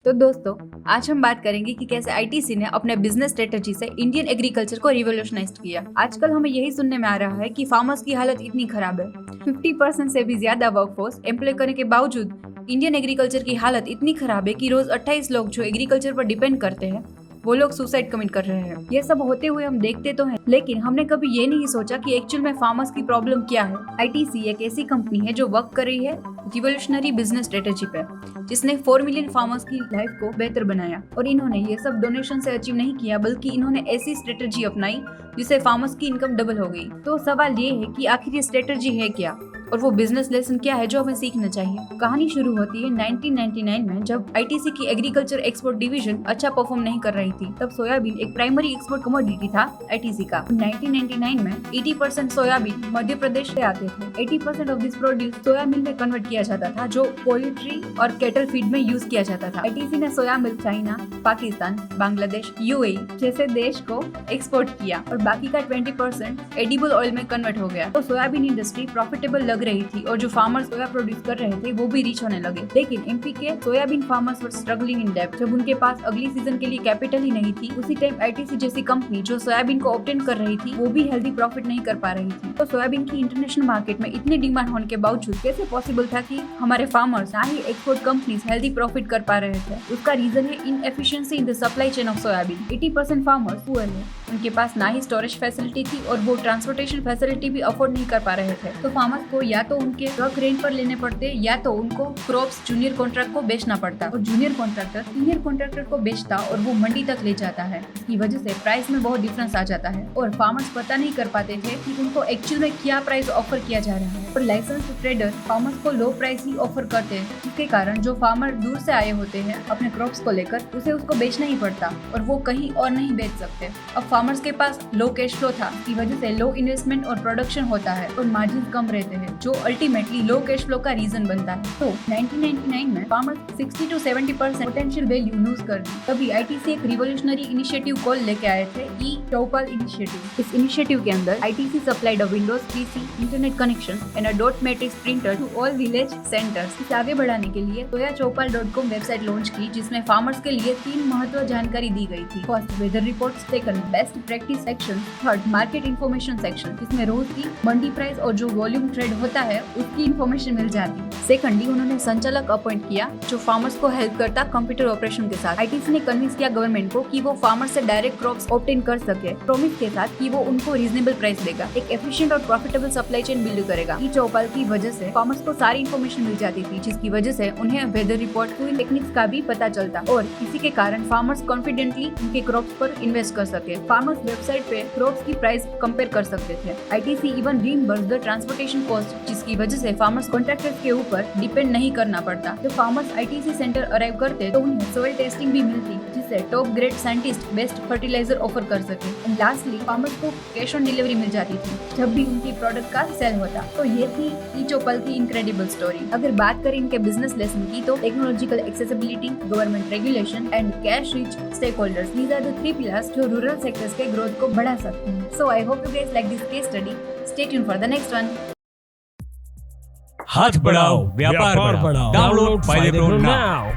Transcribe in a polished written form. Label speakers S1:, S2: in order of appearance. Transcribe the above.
S1: तो दोस्तों, आज हम बात करेंगे कि कैसे आईटीसी ने अपने बिजनेस स्ट्रेटजी से इंडियन एग्रीकल्चर को रिवोल्यूशनाइज किया। आजकल हमें यही सुनने में आ रहा है कि फार्मर्स की हालत इतनी खराब है। 50% से भी ज्यादा वर्कफोर्स एम्प्लॉय करने के बावजूद इंडियन एग्रीकल्चर की हालत इतनी खराब है कि रोज 28 लोग जो एग्रीकल्चर पर डिपेंड करते हैं वो लोग सुसाइड कमिट कर रहे हैं। ये सब होते हुए हम देखते तो हैं, लेकिन हमने कभी ये नहीं सोचा कि एक्चुअल में फार्मर्स की प्रॉब्लम क्या है। आईटीसी एक ऐसी कंपनी है जो वर्क कर रही है रिवोल्यूशनरी बिजनेस स्ट्रेटेजी पे, जिसने 4 मिलियन फार्मर्स की लाइफ को बेहतर बनाया। और इन्होंने ये सब डोनेशन से अचीव नहीं किया, बल्कि इन्होंने ऐसी स्ट्रेटेजी अपनाई जिससे फार्मर्स की इनकम डबल हो गई। तो सवाल ये है कि आखिर ये स्ट्रेटेजी है क्या और वो बिजनेस लेसन क्या है जो हमें सीखना चाहिए। कहानी शुरू होती है 1999 में, जब आईटीसी की एग्रीकल्चर एक्सपोर्ट डिवीजन अच्छा परफॉर्म नहीं कर रही थी। तब सोयाबीन एक प्राइमरी एक्सपोर्ट कमोडिटी था आईटीसी का। 1999 में 80% सोयाबीन मध्य प्रदेश से आते थे। 80% ऑफ दिस प्रोड्यूस सोया मिल में कन्वर्ट किया जाता था, जो पोल्ट्री और कैटल फीड में यूज किया जाता था। आईटीसी ने सोया मिल चाइना, पाकिस्तान, बांग्लादेश, यूएई जैसे देश को एक्सपोर्ट किया और बाकी का 20% एडिबल ऑयल में कन्वर्ट हो गया। तो सोयाबीन इंडस्ट्री प्रॉफिटेबल लग रही थी और जो फार्मर्स सोया प्रोड्यूस कर रहे थे वो भी रिच होने लगे। लेकिन एमपी के soybean farmers were struggling in डेब्ट। जब उनके पास अगली सीजन के लिए कैपिटल ही नहीं थी, उसी टाइम आईटीसी जैसी कंपनी जो सोयाबीन को ऑब्टेन कर रही थी वो भी हेल्दी प्रॉफिट नहीं कर पा रही थी। तो सोयाबीन की इंटरनेशनल मार्केट में इतनी डिमांड होने के बावजूद कैसे पॉसिबल था कि हमारे फार्मर्स ना ही एक्सपोर्ट कंपनीज हेल्दी प्रॉफिट कर पा रहे थे। उसका रीजन है inefficiency in the supply chain of soybean. 80% farmers poor है, उनके पास ना ही स्टोरेज फैसिलिटी थी और वो ट्रांसपोर्टेशन फैसिलिटी भी अफोर्ड नहीं कर पा रहे थे। तो फार्मर्स को या तो उनके ट्रक रेंट पर लेने पड़ते या तो उनको क्रॉप्स जूनियर कॉन्ट्रैक्ट को बेचना पड़ता और जूनियर कॉन्ट्रैक्टर सीनियर कॉन्ट्रैक्टर को बेचता और वो मंडी तक ले जाता है। इसकी वजह से प्राइस में बहुत डिफरेंस आ जाता है और फार्मर्स पता नहीं कर पाते थे कि उनको एक्चुअल में क्या प्राइस ऑफर किया जा रहा है। और लाइसेंस ट्रेडर फार्मर्स को लो प्राइस ही ऑफर करते हैं, जिसके कारण जो फार्मर दूर से आए होते हैं अपने क्रॉप्स को लेकर, उसे उसको बेचना ही पड़ता और वो कहीं और नहीं बेच सकते। अब फार्मर्स के पास लो कैश फ्लो था, इसकी वजह से लो इन्वेस्टमेंट और प्रोडक्शन होता है और मार्जिन कम रहते हैं, जो अल्टीमेटली लो कैश फ्लो का रीजन बनता है। तो 1999 में farmers 60 to 70% potential value lose कर दी। तभी आईटीसी एक रिवोल्यूशनरी इनिशिएटिव कॉल लेके आए थे, ई चौपाल इनिशिएटिव। इस इनिशिएटिव के अंदर ITC supplied a Windows PC internet connection and a dot matrix printer to all village centres. इसे आगे बढ़ाने के लिए soyachopal.com वेबसाइट लॉन्च की, जिसमें फार्मर्स के लिए 3 महत्वपूर्ण जानकारी दी गई थी। First, weather report. Second, best practice section. Third, market information section, जिसमें रोज की मंडी प्राइस और जो वॉल्यूम ट्रेड होता है उसकी इन्फॉर्मेशन मिल जाती। सेकंडली, उन्होंने संचालक अपॉइंट किया जो फार्मर्स को हेल्प करता कंप्यूटर ऑपरेशन के साथ। आईटीसी ने कन्विंस किया गवर्नमेंट को कि वो फार्मर्स से डायरेक्ट क्रॉप्स ऑब्टेन कर सके, प्रॉमिस के साथ कि वो उनको रीजनेबल प्राइस देगा, एक एफिशिएंट और प्रॉफिटेबल सप्लाई चेन बिल्ड करेगा। ई चौपाल की वजह से फार्मर्स को सारी इन्फॉर्मेशन मिल जाती थी, जिसकी वजह से उन्हें वेदर रिपोर्ट टूल टेक्निक्स का भी पता चलता और इसी के कारण फार्मर्स कॉन्फिडेंटली उनके क्रॉप्स पर इन्वेस्ट कर सके। फार्मर्स वेबसाइट पे क्रॉप्स की प्राइस कंपेयर कर सकते थे। ITC even reimburse the transportation cost, जिसकी वजह से फार्मर्स कॉन्ट्रैक्टर्स के ऊपर डिपेंड नहीं करना पड़ता। जब फार्मर्स आईटीसी सेंटर अराइव करते तो उन्हें सॉइल टेस्टिंग भी मिलती, जिससे top grade scientist best fertiliser offer कर सके। एंड लास्टली, फार्मर्स को कैश ऑन डिलीवरी मिल जाती थी जब भी उनकी प्रोडक्ट का सेल होता। तो ये थी ई चौपाल की इनक्रेडिबल स्टोरी। अगर बात करें इनके बिजनेस लेसन की, तो technological accessibility, government regulation and cash rich stakeholders, these are the 3 pillars जो रूरल सेक्टर्स के ग्रोथ को बढ़ा सकते हैं। So I hope you guys like this case study. Stay tuned for the next one.
S2: हाथ बढ़ाओ, व्यापार बढ़ाओ। डाउनलोड फायदे नाउ।